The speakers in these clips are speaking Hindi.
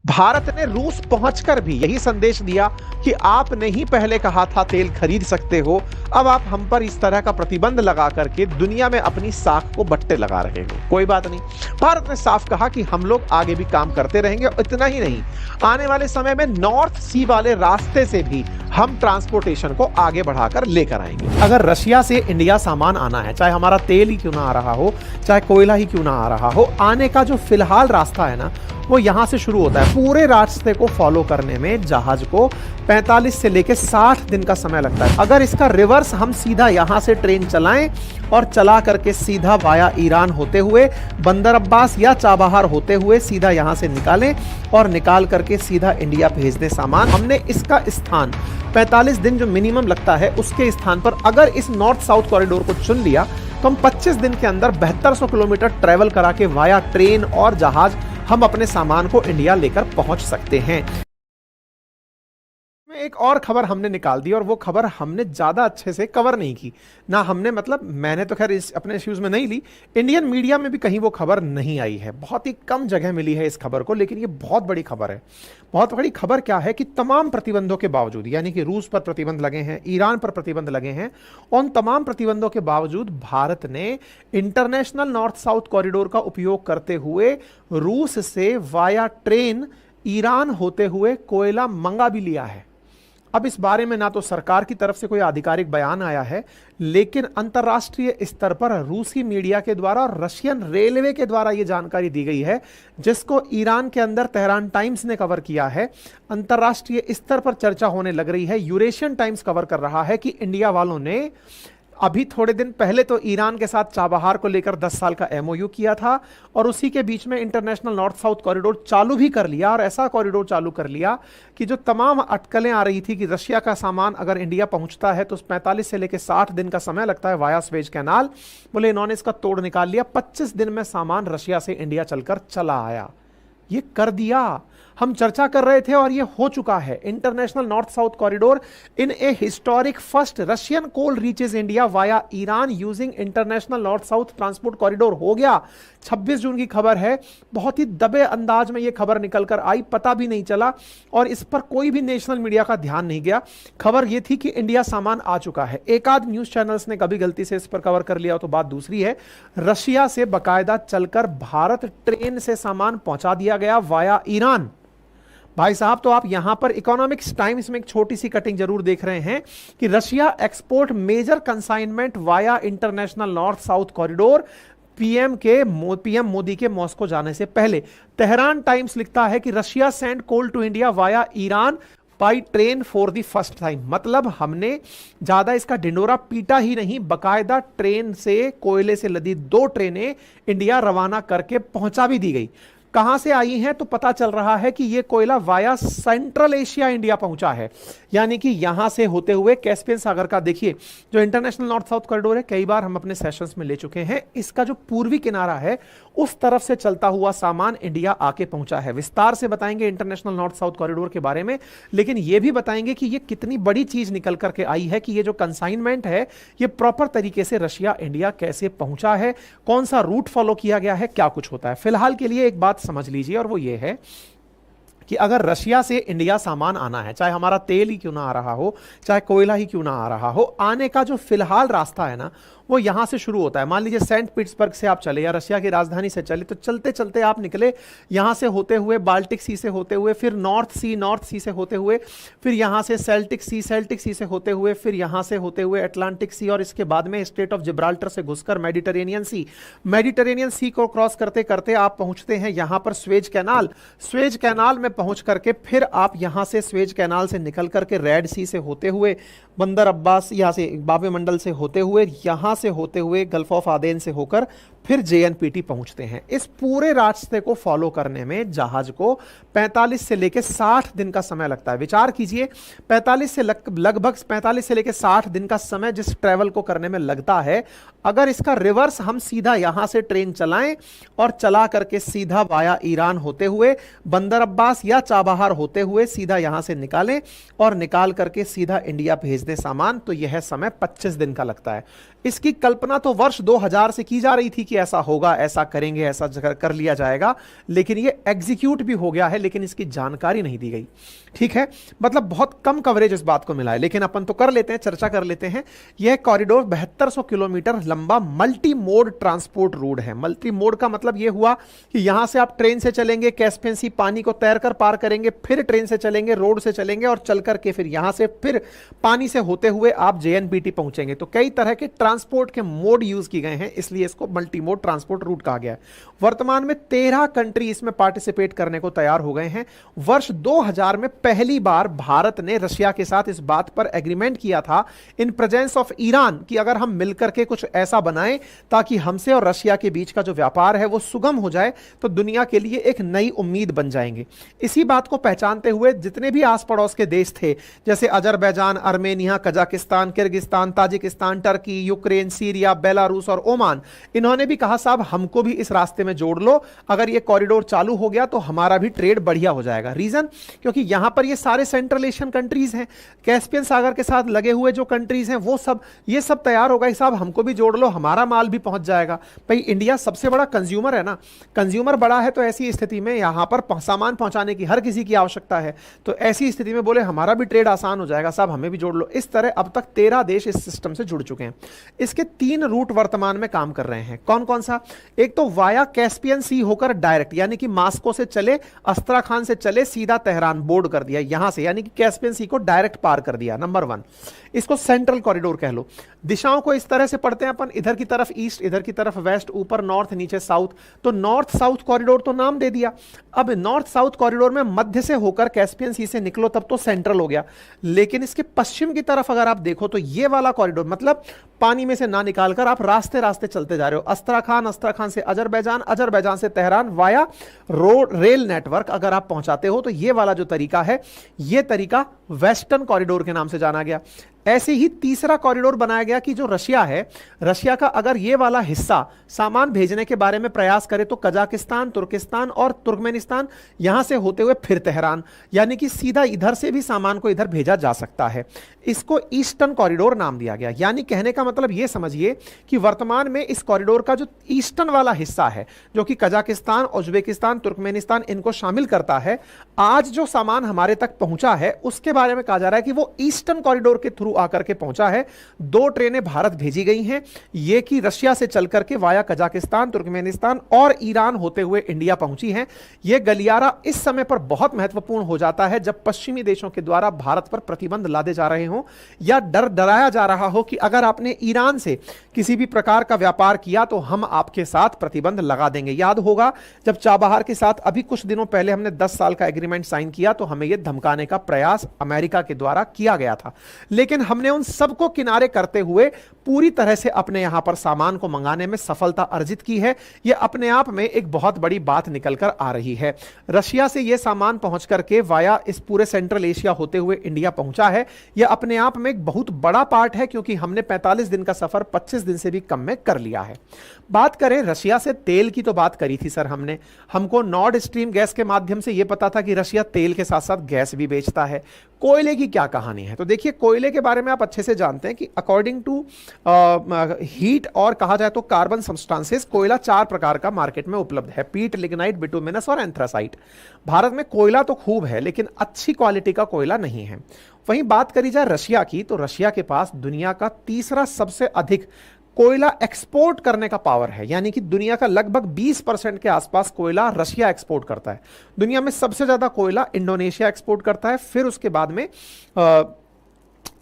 भारत ने रूस पहुंचकर भी यही संदेश दिया कि आपने ही पहले कहा था तेल खरीद सकते हो, अब आप हम पर इस तरह का प्रतिबंध लगा करके दुनिया में अपनी साख को बट्टे लगा रहे हो। कोई बात नहीं, भारत ने साफ कहा कि हम लोग आगे भी काम करते रहेंगे। इतना ही नहीं, आने वाले समय में नॉर्थ सी वाले रास्ते से भी हम ट्रांसपोर्टेशन को आगे बढ़ाकर लेकर आएंगे। अगर रशिया से इंडिया सामान आना है, चाहे हमारा तेल ही क्यों ना आ रहा हो, चाहे कोयला ही क्यों ना आ रहा हो, आने का जो फिलहाल रास्ता है ना, वो यहां से शुरू होता है। पूरे रास्ते को फॉलो करने में जहाज को 45 से लेकर 60 दिन का समय लगता है। अगर इसका रिवर्स हम सीधा यहां से ट्रेन चलाएं और चला करके सीधा वाया ईरान होते हुए बंदर अब्बास या चाबहार होते हुए सीधा यहां से निकालें और निकाल करके सीधा इंडिया भेज दें सामान, हमने इसका स्थान 45 दिन जो मिनिमम लगता है उसके स्थान पर अगर इस नॉर्थ साउथ कॉरिडोर को चुन लिया तो हम 25 दिन के अंदर 7200 किलोमीटर ट्रेवल करा के वाया ट्रेन और जहाज हम अपने सामान को इंडिया लेकर पहुंच सकते हैं। एक और खबर हमने निकाल दी और वो खबर हमने ज्यादा अच्छे से कवर नहीं की ना, हमने मतलब मैंने तो खैर इस अपने इश्यूज में नहीं ली, इंडियन मीडिया में भी कहीं वो खबर नहीं आई है, बहुत ही कम जगह मिली है इस खबर को, लेकिन ये बहुत बड़ी खबर है। बहुत बड़ी खबर क्या है कि तमाम प्रतिबंधों के बावजूद, यानी कि रूस पर प्रतिबंध लगे हैं, ईरान पर प्रतिबंध लगे हैं, उन तमाम प्रतिबंधों के बावजूद भारत ने इंटरनेशनल नॉर्थ साउथ कॉरिडोर का उपयोग करते हुए रूस से वाया ट्रेन ईरान होते हुए कोयला मंगा भी लिया है। अब इस बारे में ना तो सरकार की तरफ से कोई आधिकारिक बयान आया है, लेकिन अंतर्राष्ट्रीय स्तर पर रूसी मीडिया के द्वारा और रशियन रेलवे के द्वारा यह जानकारी दी गई है, जिसको ईरान के अंदर तेहरान टाइम्स ने कवर किया है। अंतर्राष्ट्रीय स्तर पर चर्चा होने लग रही है, यूरेशियन टाइम्स कवर कर रहा है कि इंडिया वालों ने अभी थोड़े दिन पहले तो ईरान के साथ चाबहार को लेकर 10 साल का एमओयू किया था और उसी के बीच में इंटरनेशनल नॉर्थ साउथ कॉरिडोर चालू भी कर लिया, और ऐसा कॉरिडोर चालू कर लिया कि जो तमाम अटकलें आ रही थी कि रशिया का सामान अगर इंडिया पहुंचता है तो 45 से लेकर 60 दिन का समय लगता है वाया स्वेज कैनाल, बोले इन्होंने इसका तोड़ निकाल लिया। 25 दिन में सामान रशिया से इंडिया चलकर चला आया, ये कर दिया। हम चर्चा कर रहे थे और ये हो चुका है। International north south corridor in a historic first Russian coal reaches India via Iran using international north south transport corridor हो गया। 26 जून की खबर है, बहुत ही दबे अंदाज में ये खबर निकल कर आई, पता भी नहीं चला और इस पर कोई भी नेशनल मीडिया का ध्यान नहीं गया। खबर यह थी कि इंडिया सामान आ चुका है। एक आध न्यूज चैनल्स ने कभी गलती से इस पर कवर कर लिया तो बात दूसरी है। रशिया से बकायदा चलकर भारत ट्रेन से सामान पहुंचा दिया गया वाया ईरान। भाई साहब, तो आप यहां पर इकोनॉमिक्स टाइम्स में एक छोटी सी कटिंग जरूर देख रहे हैं कि Russia export major consignment via international north south corridor PM Modi के मॉस्को जाने से पहले। तेहरान टाइम्स लिखता है कि Russia send coal to India via Iran by train for the first time. मतलब हमने ज्यादा इसका ढिंडोरा पीटा ही नहीं, बकायदा ट्रेन से कोयले से लदी 2 ट्रेनें इंडिया रवाना करके पहुंचा भी दी गई। कहां से आई हैं तो पता चल रहा है कि यह कोयला वाया सेंट्रल एशिया इंडिया पहुंचा है, यानी कि यहां से होते हुए कैस्पियन सागर का, देखिए जो इंटरनेशनल नॉर्थ साउथ कॉरिडोर है, कई बार हम अपने सेशंस में ले चुके हैं, इसका जो पूर्वी किनारा है उस तरफ से चलता हुआ सामान इंडिया आके पहुंचा है। विस्तार से बताएंगे इंटरनेशनल नॉर्थ साउथ कॉरिडोर के बारे में, लेकिन यह भी बताएंगे कि यह कितनी बड़ी चीज निकल करके आई है कि यह जो कंसाइनमेंट है यह प्रॉपर तरीके से रशिया इंडिया कैसे पहुंचा है, कौन सा रूट फॉलो किया गया है, क्या कुछ होता है। फिलहाल के लिए एक बात समझ लीजिए और वो ये है कि अगर रशिया से इंडिया सामान आना है, चाहे हमारा तेल ही क्यों ना आ रहा हो, चाहे कोयला ही क्यों ना आ रहा हो, आने का जो फिलहाल रास्ता है ना वो यहां से शुरू होता है। मान लीजिए सेंट पीटर्सबर्ग से आप चले या रशिया की राजधानी से चले, तो चलते चलते आप निकले यहां से होते हुए बाल्टिक सी से होते हुए, फिर नॉर्थ सी से होते हुए, फिर यहां से सेल्टिक सी से होते हुए, फिर यहां से होते हुए अटलांटिक सी, और इसके बाद में स्ट्रेट ऑफ जिब्राल्टर से घुसकर मेडिटेरेनियन सी को क्रॉस करते करते आप पहुंचते हैं यहां पर स्वेज कैनाल में पहुंच करके फिर आप यहां से स्वेज कैनाल से निकल करके रेड सी से होते हुए बंदर अब्बास, यहां से बाबे मंडल से होते हुए, यहां से होते हुए गल्फ ऑफ आदेन से होकर फिर जेएनपीटी पहुंचते हैं। इस पूरे रास्ते को फॉलो करने में जहाज को 45 से लेकर 60 दिन का समय लगता है। विचार कीजिए, 45 से लगभग 45 से लेकर 60 दिन का समय जिस ट्रेवल को करने में लगता है, अगर इसका रिवर्स हम सीधा यहां से ट्रेन चलाएं और चला करके सीधा वाया ईरान होते हुए बंदर अब्बास या चाबहार होते हुए सीधा यहां से निकालें और निकाल करके सीधा इंडिया भेज दें सामान, तो यह समय 25 दिन का लगता है। इसकी कल्पना तो वर्ष 2000 से की जा रही थी कि ऐसा होगा, ऐसा करेंगे, ऐसा कर लिया जाएगा, लेकिन ये एग्जीक्यूट भी हो गया है, लेकिन इसकी जानकारी नहीं दी गई। ठीक है, मतलब बहुत कम कवरेज इस बात को मिला है, लेकिन अपन तो कर लेते हैं, चर्चा कर लेते हैं। यह कॉरिडोर 7200 किलोमीटर लंबा मल्टी मोड ट्रांसपोर्ट रोड है। मल्टी मोड का मतलब यह हुआ कि यहां से आप ट्रेन से चलेंगे, कैस्पियन सी पानी को तैरकर पार करेंगे, फिर ट्रेन से चलेंगे, रोड से चलेंगे और चल करके फिर यहां से फिर पानी से होते हुए आप जेएनपीटी पहुंचेंगे। तो कई तरह के ट्रांसपोर्ट के मोड यूज किए गए हैं, इसलिए इसको मल्टी मोड ट्रांसपोर्ट रूट कहा गया है। वर्तमान में 13 कंट्री इसमें पार्टिसिपेट करने को तैयार हो गए हैं। वर्ष 2000 में पहली बार भारत ने रशिया के साथ इस बात पर एग्रीमेंट किया था इन प्रेजेंस ऑफ ईरान कि अगर हम मिलकर के कुछ ऐसा बनाएं ताकि हमसे और रशिया के बीच का जो व्यापार है वो सुगम हो जाए, तो दुनिया के लिए एक नई उम्मीद बन जाएंगे। इसी बात को पहचानते हुए जितने भी आस पड़ोस के देश थे, जैसे Azerbaijan, Armenia, Kazakhstan, Kyrgyzstan, Tajikistan, Turkey, Ukraine, Syria, Belarus और ओमान, इन्होंने भी कहा साहब हमको भी इस रास्ते में जोड़ लो, अगर ये कॉरिडोर चालू हो गया तो हमारा भी ट्रेड बढ़िया हो जाएगा। रीजन, क्योंकि यहां पर ये सारे सेंट्रल एशियन कंट्रीज हैं, कैस्पियन सागर के साथ लगे हुए जो कंट्रीज हैं वो सब, ये सब तैयार हो गए, साहब हमको भी जोड़ लो, हमारा माल भी पहुंच जाएगा। भाई इंडिया सबसे बड़ा कंज्यूमर है ना, कंज्यूमर बड़ा है, तो ऐसी स्थिति में यहां पर सामान पहुंचाने की हर किसी की आवश्यकता है, तो ऐसी स्थिति में बोले हमारा भी ट्रेड आसान हो जाएगा, साहब हमें भी जोड़ लो। इस तरह अब तक 13 देश इस सिस्टम से जुड़ चुके हैं। इसके 3 रूट वर्तमान में काम कर रहे हैं। कौन कौन सा? एक तो वाया कैस्पियन सी होकर डायरेक्ट, यानी कि मास्को से चले, अस्त्राखान से चले, सीधा तेहरान बोर्ड कर दिया यहां से, यानी कि कैस्पियन सी को डायरेक्ट पार कर दिया। नंबर 1, इसको सेंट्रल कॉरिडोर कह लो। दिशाओं को इस तरह से पढ़ते हैं अपन, इधर की तरफ ईस्ट, इधर की तरफ वेस्ट, ऊपर नॉर्थ, नीचे साउथ, तो नॉर्थ साउथ कॉरिडोर तो नाम दे दिया। अब नॉर्थ साउथ कॉरिडोर में मध्य से होकर कैस्पियन सी से निकलो तब तो सेंट्रल हो गया, लेकिन इसके पश्चिम की तरफ अगर आप देखो तो ये वाला कॉरिडोर, मतलब पानी में से ना निकालकर आप रास्ते रास्ते चलते जा रहे हो, अस्त्राखान, अस्त्राखान से अजरबैजान, अजरबैजान से Tehran, via road rail network अगर आप पहुंचाते हो, तो ये वाला जो तरीका है, ये तरीका वेस्टर्न कॉरिडोर के नाम से जाना गया। ऐसे ही तीसरा कॉरिडोर बनाया गया कि जो रशिया है, रशिया का अगर ये वाला हिस्सा सामान भेजने के बारे में प्रयास करे तो कजाकिस्तान, तुर्किस्तान और तुर्कमेनिस्तान, यहां से होते हुए फिर तेहरान, यानी कि सीधा इधर से भी सामान को इधर भेजा जा सकता है। इसको ईस्टर्न कॉरिडोर नाम दिया गया। यानी कहने का मतलब ये समझिए कि वर्तमान में इस कॉरिडोर का जो ईस्टर्न वाला हिस्सा है, जो कि कजाकिस्तान, उज्बेकिस्तान, तुर्कमेनिस्तान इनको शामिल करता है, आज जो सामान हमारे तक पहुंचा है उसके बारे में कहा जा रहा है कि वो ईस्टर्न कॉरिडोर के थ्रू आकर के पहुंचा है। 2 ट्रेनें भारत भेजी गई हैं, ये कि रशिया से चल करके वाया कजाकिस्तान, तुर्कमेनिस्तान और ईरान होते हुए इंडिया पहुंची हैं। यह गलियारा इस समय पर बहुत महत्वपूर्ण हो जाता है जब पश्चिमी देशों के द्वारा भारत पर प्रतिबंध लादे जा रहे हों, या डराया जा रहा हो कि अगर आपने ईरान से किसी भी प्रकार का व्यापार किया तो हम आपके साथ प्रतिबंध लगा देंगे। याद होगा जब चाबहार के साथ अभी कुछ दिनों पहले हमने 10 साल का एग्रीमेंट साइन किया, तो हमें यह धमकाने का प्रयास अमेरिका के द्वारा किया गया था, लेकिन हमने उन सबको किनारे करते हुए पूरी तरह से अपने यहां पर सामान को मंगाने में सफलता अर्जित की है। यह अपने आप में एक बहुत बड़ी बात निकलकर आ रही है। रशिया से यह सामान पहुंच करके वाया इस पूरे सेंट्रल एशिया होते हुए इंडिया पहुंचा है। यह अपने आप में एक बहुत बड़ा पार्ट है, क्योंकि हमने 45 दिन का सफर 25 दिन से भी कम में कर लिया है। बात करें रशिया से तेल की, तो बात करी थी सर हमने, हमको नॉर्ड स्ट्रीम गैस के माध्यम से यह पता था कि रशिया तेल के साथ साथ गैस भी बेचता है। कोयले की क्या कहानी है? तो देखिए, कोयले के बारे में आप अच्छे से जानते हैं कि अकॉर्डिंग टू हीट और कहा जाए तो कार्बन सब्सटेंसेस, कोयला 4 प्रकार का मार्केट में उपलब्ध है: पीट, लिग्नाइट, बिटुमिनस और एंथ्रासाइट। भारत में कोयला तो खूब है, लेकिन अच्छी क्वालिटी का कोयला नहीं है। वहीं बात करी जाए रशिया की, तो रशिया के पास दुनिया का तीसरा सबसे अधिक कोयला एक्सपोर्ट करने का पावर है, यानी कि दुनिया का लगभग 20% के आसपास कोयला रशिया एक्सपोर्ट करता है। दुनिया में सबसे ज्यादा कोयला इंडोनेशिया एक्सपोर्ट करता है, फिर उसके बाद में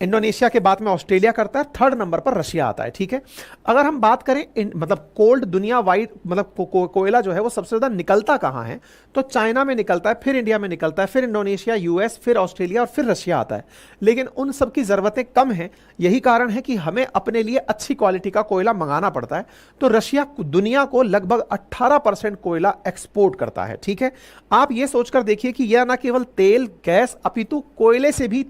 इंडोनेशिया के बाद में ऑस्ट्रेलिया करता है, 3rd नंबर पर रशिया आता है। ठीक है, अगर हम बात करें मतलब कोल्ड दुनिया वाइड, मतलब कोयला जो है वो सबसे ज्यादा निकलता कहां है, तो चाइना में निकलता है, फिर इंडिया में निकलता है, फिर इंडोनेशिया, यूएस, फिर ऑस्ट्रेलिया और फिर रशिया आता है। लेकिन उन सब की जरूरतें कम हैं, यही कारण है कि हमें अपने लिए अच्छी क्वालिटी का कोयला मंगाना पड़ता है। तो रशिया दुनिया को लगभग 18% कोयला एक्सपोर्ट करता है। ठीक है, आप ये सोचकर देखिए कि यह ना केवल तेल, गैस, अपितु कोयले से भी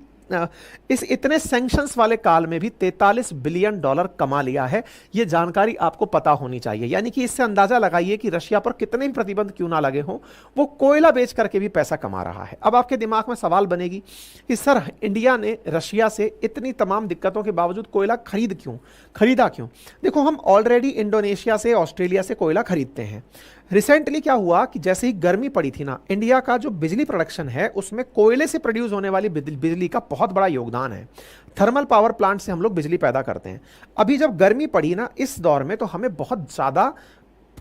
इस इतने सैंक्शंस वाले काल में भी $43 बिलियन कमा लिया है। यह जानकारी आपको पता होनी चाहिए। यानी कि इससे अंदाजा लगाइए कि रशिया पर कितने भी प्रतिबंध क्यों ना लगे हों, वो कोयला बेच करके भी पैसा कमा रहा है। अब आपके दिमाग में सवाल बनेगी कि सर, इंडिया ने रशिया से इतनी तमाम दिक्कतों के बावजूद कोयला खरीदा क्यों? देखो, हम ऑलरेडी इंडोनेशिया से, ऑस्ट्रेलिया से कोयला खरीदते हैं। रिसेंटली क्या हुआ कि जैसे ही गर्मी पड़ी थी ना, इंडिया का जो बिजली प्रोडक्शन है उसमें कोयले से प्रोड्यूस होने वाली बिजली का बहुत बड़ा योगदान है। थर्मल पावर प्लांट से हम लोग बिजली पैदा करते हैं। अभी जब गर्मी पड़ी ना इस दौर में, तो हमें बहुत ज्यादा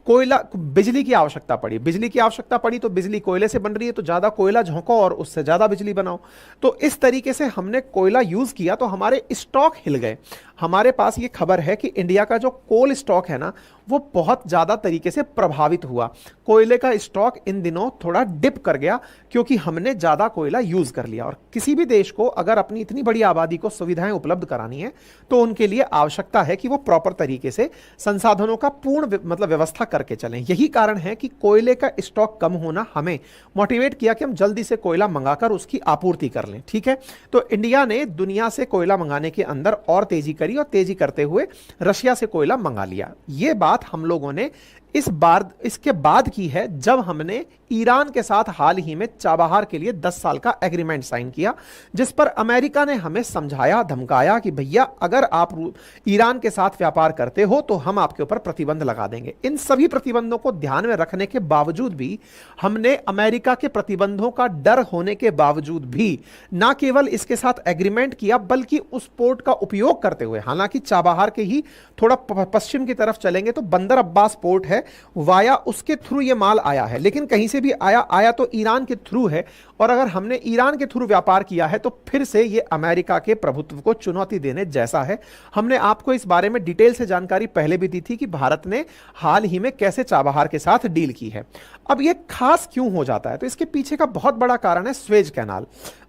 बिजली की आवश्यकता पड़ी तो बिजली कोयले से बन रही है, तो ज्यादा कोयला झोंको और उससे ज्यादा बिजली बनाओ। तो इस तरीके से हमने कोयला यूज किया तो हमारे स्टॉक हिल गए। हमारे पास ये खबर है कि इंडिया का जो कोल स्टॉक है ना, वो बहुत ज्यादा तरीके से प्रभावित हुआ। कोयले का स्टॉक इन दिनों थोड़ा डिप कर गया क्योंकि हमने ज्यादा कोयला यूज कर लिया। और किसी भी देश को अगर अपनी इतनी बड़ी आबादी को सुविधाएं उपलब्ध करानी है तो उनके लिए आवश्यकता है कि वो प्रॉपर तरीके से संसाधनों का पूर्ण व्यवस्था करके चलें। यही कारण है कि कोयले का स्टॉक कम होना हमें मोटिवेट किया कि हम जल्दी से कोयला मंगाकर उसकी आपूर्ति कर लें। ठीक है, तो इंडिया ने दुनिया से कोयला मंगाने के अंदर और तेजी करी और तेजी करते हुए रशिया से कोयला मंगा लिया। यह बात हम लोगों ने इसके बाद की है जब हमने ईरान के साथ हाल ही में चाबहार के लिए 10 साल का एग्रीमेंट साइन किया, जिस पर अमेरिका ने हमें समझाया, धमकाया कि भैया अगर आप ईरान के साथ व्यापार करते हो तो हम आपके ऊपर प्रतिबंध लगा देंगे। इन सभी प्रतिबंधों को ध्यान में रखने के बावजूद भी हमने अमेरिका के प्रतिबंधों का डर होने के बावजूद भी ना केवल इसके साथ एग्रीमेंट किया बल्कि उस पोर्ट का उपयोग करते हुए, हालांकि चाबहार के ही थोड़ा पश्चिम की तरफ चलेंगे तो बंदर अब्बास पोर्ट है, वाया उसके थ्रू ये माल आया है, लेकिन कहीं से भी आया तो ईरान के थ्रू है। और अगर हमने ईरान के थ्रू व्यापार किया है तो फिर से ये अमेरिका के प्रभुत्व को चुनौती देने जैसा है। हमने आपको इस बारे में डिटेल से जानकारी पहले भी दी थी कि भारत ने हाल ही में कैसे चाबहार के साथ डील की है। अब ये खास क्यों हो जाता है, तो इसके पीछे का बहुत बड़ा कारण है स्वेज कैनाल।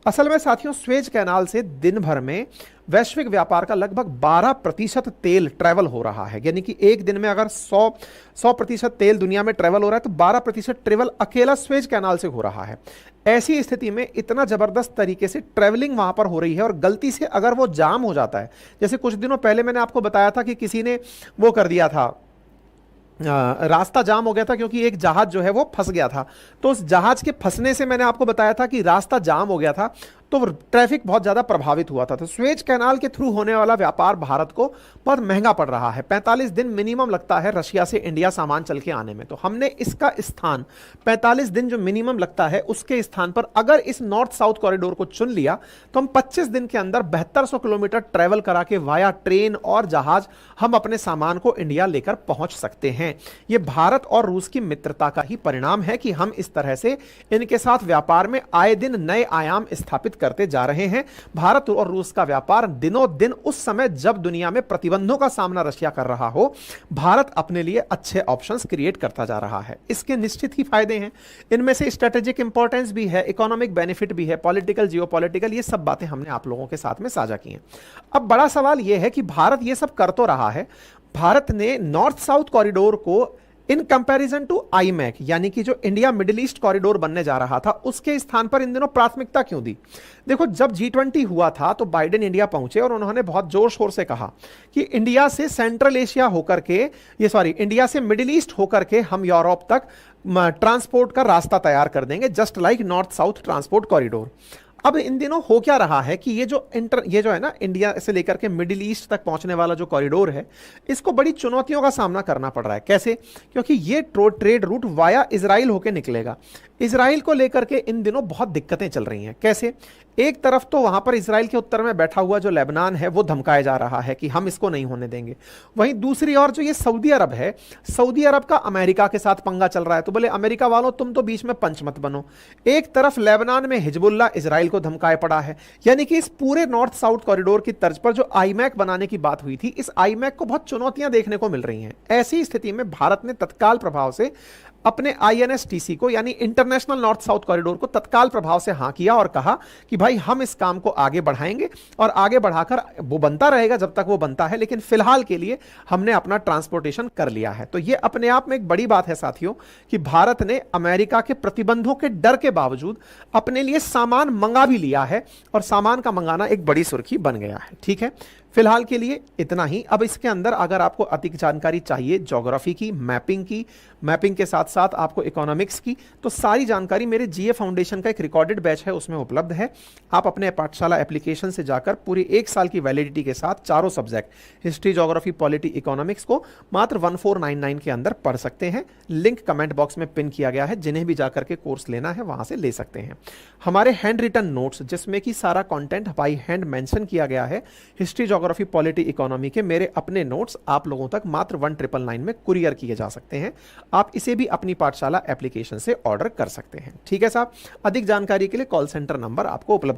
असल में साथियों, स्वेज कैनाल से दिन भर में वैश्विक व्यापार का लगभग 12% तेल ट्रेवल हो रहा है। यानी कि एक दिन में अगर 100% तेल दुनिया में ट्रेवल हो रहा है तो 12% ट्रेवल अकेला स्वेज कैनाल से हो रहा है। ऐसी स्थिति में इतना जबरदस्त तरीके से ट्रेवलिंग वहां पर हो रही है और गलती से अगर वो जाम हो जाता है, जैसे कुछ दिनों पहले मैंने आपको बताया था कि किसी ने वो कर दिया था, रास्ता जाम हो गया था क्योंकि एक जहाज जो है वो फंस गया था। तो उस जहाज के फंसने से मैंने आपको बताया था कि रास्ता जाम हो गया था, तो ट्रैफिक बहुत ज्यादा प्रभावित हुआ था। तो स्वेज कैनाल के थ्रू होने वाला व्यापार भारत को बहुत महंगा पड़ रहा है। 45 दिन मिनिमम लगता है रशिया से इंडिया सामान चल के आने में। तो हमने इसका स्थान 45 दिन जो मिनिमम लगता है उसके स्थान पर अगर इस नॉर्थ साउथ कॉरिडोर को चुन लिया तो हम 25 दिन के अंदर 7200 किलोमीटर ट्रेवल करा के वाया ट्रेन और जहाज हम अपने सामान को इंडिया लेकर पहुंच सकते हैं। यह भारत और रूस की मित्रता का ही परिणाम है कि हम इस तरह से इनके साथ व्यापार में आए दिन नए आयाम स्थापित करते जा रहे हैं। भारत और रूस का व्यापार दिनों दिन, उस समय जब दुनिया में प्रतिबंधों का सामना रशिया कर रहा हो, भारत अपने लिए अच्छे ऑप्शंस क्रिएट करता जा रहा है। इसके निश्चित ही फायदे हैं। इनमें से स्ट्रेटेजिक इंपॉर्टेंस भी है, इकोनॉमिक बेनिफिट भी है, पॉलिटिकल, जियोपॉलिटिकल, ये सब बातें हमने आप लोगों के साथ में साझा की हैं। अब बड़ा सवाल यह है कि भारत ये सब कर तो रहा है, भारत ने नॉर्थ साउथ कॉरिडोर को इन कंपैरिजन टू आईमैक, यानी कि जो इंडिया मिडिल ईस्ट कॉरिडोर बनने जा रहा था, उसके स्थान पर इन दिनों प्राथमिकता क्यों दी? देखो, जब G20 हुआ था तो बाइडेन इंडिया पहुंचे और उन्होंने बहुत जोर शोर से कहा कि इंडिया से सेंट्रल एशिया होकर के, इंडिया से मिडिल ईस्ट होकर के हम यूरोप तक ट्रांसपोर्ट का रास्ता तैयार कर देंगे, just like north south transport corridor. अब इन दिनों हो क्या रहा है कि ये जो है ना, इंडिया से लेकर के मिडिल ईस्ट तक पहुंचने वाला जो कॉरिडोर है, इसको बड़ी चुनौतियों का सामना करना पड़ रहा है। कैसे? क्योंकि ये ट्रेड रूट वाया इजराइल होकर निकलेगा। इजराइल को लेकर के इन दिनों बहुत दिक्कतें चल रही हैं। कैसे? एक तरफ तो वहां पर इजराइल के उत्तर में बैठा हुआ जो लेबनान है वो धमकाया जा रहा है कि हम इसको नहीं होने देंगे। वहीं दूसरी ओर जो ये सऊदी अरब है, सऊदी अरब का अमेरिका के साथ पंगा चल रहा है। तो बोले अमेरिका वालों, तुम तो बीच में पंच मत बनो। एक तरफ लेबनान में हिजबुल्लाह इजराइल को धमकाए पड़ा है। यानी कि इस पूरे नॉर्थ साउथ कॉरिडोर की तर्ज पर जो आईमैक बनाने की बात हुई थी, इस आईमैक को बहुत चुनौतियां देखने को मिल रही हैं। ऐसी स्थिति में भारत ने तत्काल प्रभाव से अपने आईएनएसटीसी को यानी इंटरनेशनल नॉर्थ साउथ कॉरिडोर को तत्काल प्रभाव से हां किया और कहा कि भाई हम इस काम को आगे बढ़ाएंगे और आगे बढ़ाकर वो बनता रहेगा जब तक वो बनता है, लेकिन फिलहाल के लिए हमने अपना ट्रांसपोर्टेशन कर लिया है। तो ये अपने आप में एक बड़ी बात है साथियों कि भारत ने अमेरिका के प्रतिबंधों के डर के बावजूद अपने लिए सामान मंगा भी लिया है और सामान का मंगाना एक बड़ी सुर्खी बन गया है। ठीक है, फिलहाल के लिए इतना ही। अब इसके अंदर अगर आपको अधिक जानकारी चाहिए ज्योग्राफी की, मैपिंग के साथ साथ आपको इकोनॉमिक्स की, तो सारी जानकारी मेरे जीए फाउंडेशन का एक रिकॉर्डेड बैच है उसमें उपलब्ध है। आप अपने पाठशाला एप्लीकेशन से जाकर पूरी 1 साल की वैलिडिटी के साथ चारों subject history, geography, polity, economics को मात्र 1499 के अंदर पढ़ सकते हैं। लिंक कमेंट बॉक्स में पिन किया गया है, जिन्हें भी जाकर के कोर्स लेना है वहां से ले सकते हैं। हमारे हैंड रिटन नोट्स जिसमें कि सारा कंटेंट बाई हैंड मेंशन किया गया है, हिस्ट्री, ज्योग्राफी, पॉलिटी, इकोनॉमी के मेरे अपने नोट्स आप लोगों तक मात्र 1999 में कुरियर किए जा सकते हैं। आप इसे भी अपनी पाठशाला एप्लीकेशन से ऑर्डर कर सकते हैं। ठीक है साहब, अधिक जानकारी के लिए कॉल सेंटर नंबर आपको उपलब्ध